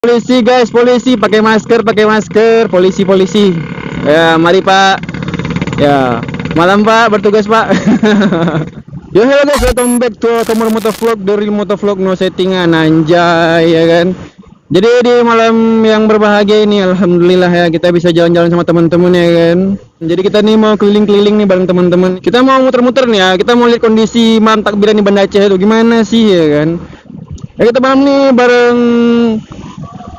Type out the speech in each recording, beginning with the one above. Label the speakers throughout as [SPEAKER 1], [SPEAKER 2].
[SPEAKER 1] Polisi guys, polisi pakai masker, polisi. Ya, mari Pak. Ya, malam Pak, bertugas Pak. Yo hello guys, welcome back to Kamar Motovlog dari Motovlog no settingan anjay ya kan. Jadi di malam yang berbahagia ini alhamdulillah ya kita bisa jalan-jalan sama teman-teman ya kan. Jadi kita nih mau keliling-keliling nih bareng teman-teman. Kita mau muter-muter nih ya. Kita mau lihat kondisi malam takbiran di Banda Aceh itu gimana sih ya kan. Ya kita malam nih bareng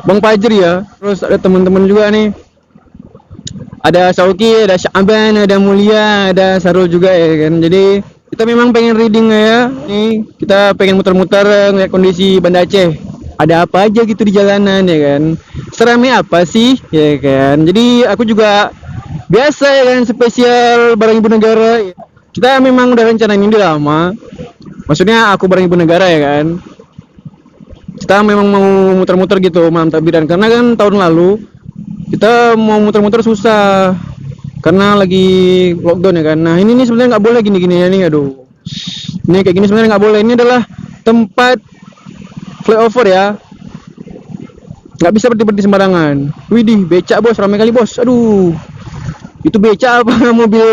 [SPEAKER 1] Bang Fajri ya. Terus ada teman-teman juga nih. Ada Sauki, ada Syaban, ada Mulia, ada Sarul juga ya kan. Jadi kita memang pengen reading ya. Nih kita pengen muter-muter ngeliat kondisi Banda Aceh. Ada apa aja gitu di jalanan ya kan. Seramai apa sih ya kan. Jadi aku juga biasa ya kan spesial bareng Ibu Negara. Kita memang udah rencana ini udah lama. Maksudnya aku bareng Ibu Negara ya kan. Kita memang mau muter-muter gitu malam takbiran karena kan tahun lalu kita mau muter-muter susah karena lagi lockdown ya kan. Nah ini nih sebenarnya nggak boleh gini-gini ya nih, aduh. Ini kayak gini sebenarnya nggak boleh. Ini adalah tempat flyover ya. Nggak bisa berhenti sembarangan. Widih, becak bos, ramai kali bos. Aduh, itu becak apa mobil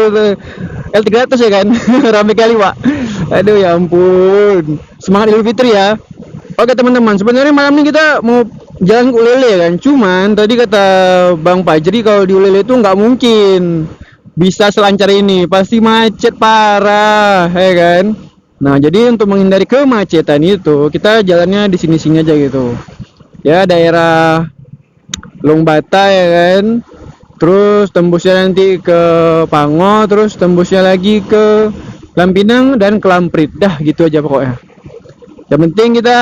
[SPEAKER 1] L300 ya kan? Ramai kali pak. Aduh ya ampun. Semangat Idul Fitri ya. Oke teman-teman, sebenarnya malam ini kita mau jalan ke Ulele kan. Cuman tadi kata Bang Fajri kalau di Ulele itu nggak mungkin bisa selancar ini, pasti macet parah, ya kan. Nah jadi untuk menghindari kemacetan itu kita jalannya di sini-sini aja gitu. Ya daerah Longbata ya kan. Terus tembusnya nanti ke Pango, terus tembusnya lagi ke Lampinang dan ke Lamprit. Dah gitu aja pokoknya. Yang penting kita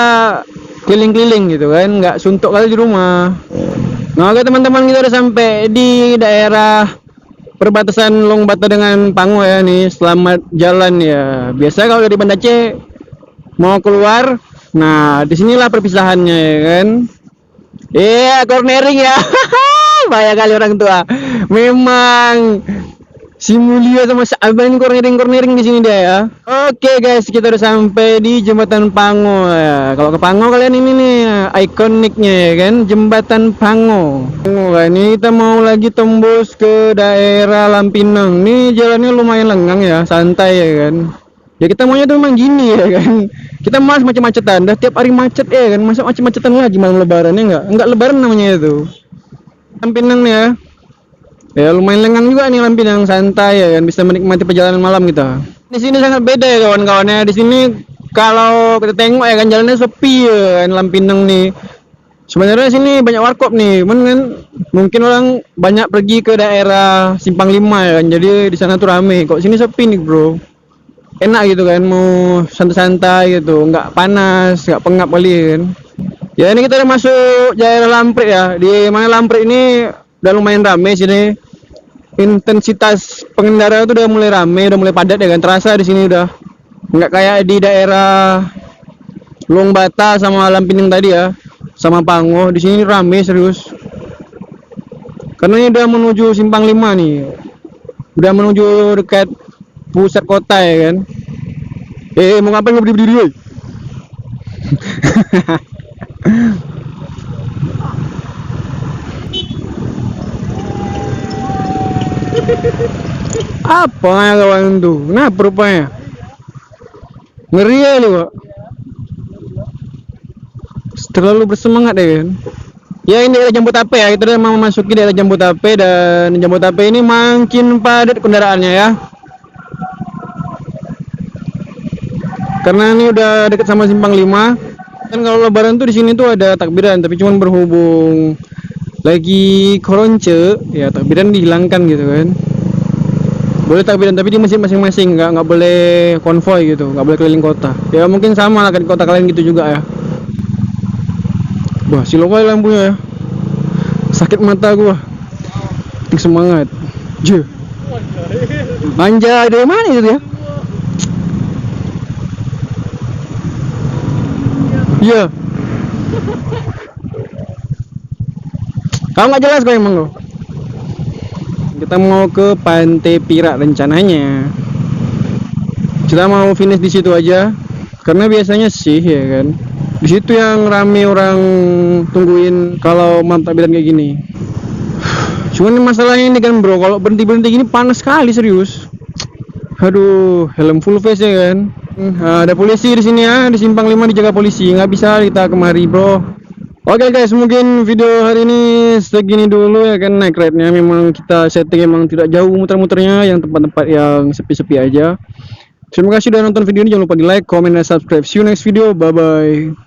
[SPEAKER 1] keliling-keliling gitu kan, nggak suntuk kali di rumah. Nah oke teman-teman, kita udah sampai di daerah perbatasan Longbata dengan Pango ya nih. Selamat jalan ya. Biasa kalau dari Banda Aceh mau keluar, nah disinilah perpisahannya ya kan. Iya, cornering ya. Banyak kali orang tua. Memang si Mulia sama Syaban cornering di sini dia ya. Oke guys, kita udah sampai di Jembatan Pango ya. Kalau ke Pango kalian ini nih ikoniknya ya kan, Jembatan Pango. Nah, ini kita mau lagi tembus ke daerah Lampinang. Nih jalannya lumayan lengang ya, santai ya kan. Ya kita maunya tuh memang gini ya kan. Kita malas macet-macetan. Dah tiap hari macet ya kan. Masa macet-macetan lagi malam lebaran ya enggak lebaran namanya itu. Lampinang nih ya. Ya lumayan lengang juga nih Lampinang, santai ya kan, bisa menikmati perjalanan malam kita. Di sini sangat beda ya kawan-kawannya. Di sini kalau kita tengok ya kan jalannya sepi ya kan Lampinang nih. Sebenarnya sini banyak warkop nih, kan mungkin orang banyak pergi ke daerah Simpang 5 ya kan. Jadi di sana tuh rame. Kok sini sepi nih, Bro. Enak gitu kan, mau santai-santai gitu, nggak panas, nggak pengap kali ya kan. Ya ini kita udah masuk daerah Lamprit ya. Di mana Lamprit ini udah lumayan rame sini. Intensitas pengendara itu udah mulai rame, udah mulai padat ya kan, terasa di sini udah nggak kayak di daerah Longbata sama Lampinang tadi ya, sama Pango. Di sini rame serius. Karena ini udah menuju Simpang 5 nih, udah menuju dekat pusat kota ya kan. Mau ngapain berdiri-berdiri woy? Apa ya kawan tuh? Kenapa rupanya? Ngeri ya lu kok. Terlalu bersemangat ya kan. Ya ini daerah Jambudape ya. Kita udah mau memasuki daerah Jambudape dan Jambudape ini makin padat kendaraannya ya. Karena ini udah dekat sama Simpang 5. Kan kalau lebaran tuh di sini tuh ada takbiran, tapi cuman berhubung lagi koronce ya takbiran dihilangkan gitu kan. Boleh takbiran tapi di masjid masing-masing, nggak boleh konvoy gitu, nggak boleh keliling kota. Ya mungkin sama lah di kota kalian gitu juga ya. Wah silau lampunya ya, sakit mata gua. Tik semangat je manja dari mana itu ya. Iya kamu nggak jelas kok emang lo. Kita mau ke Pantai Pirak rencananya. Kita mau finish di situ aja. Karena biasanya sih ya kan Di situ yang rame orang tungguin kalau malam takbiran kayak gini. Cuman masalahnya ini kan bro, kalau berhenti gini panas sekali serius. Aduh, helm full face ya kan. Ada polisi di sini ya, di simpang 5 dijaga polisi, nggak bisa kita kemari bro. Oke guys, mungkin video hari ini segini dulu ya kan. Night ride-nya memang kita setting emang tidak jauh muter-muternya, yang tempat-tempat yang sepi-sepi aja. Terima kasih sudah nonton video ini, jangan lupa di like, comment, dan subscribe. See you next video, bye bye.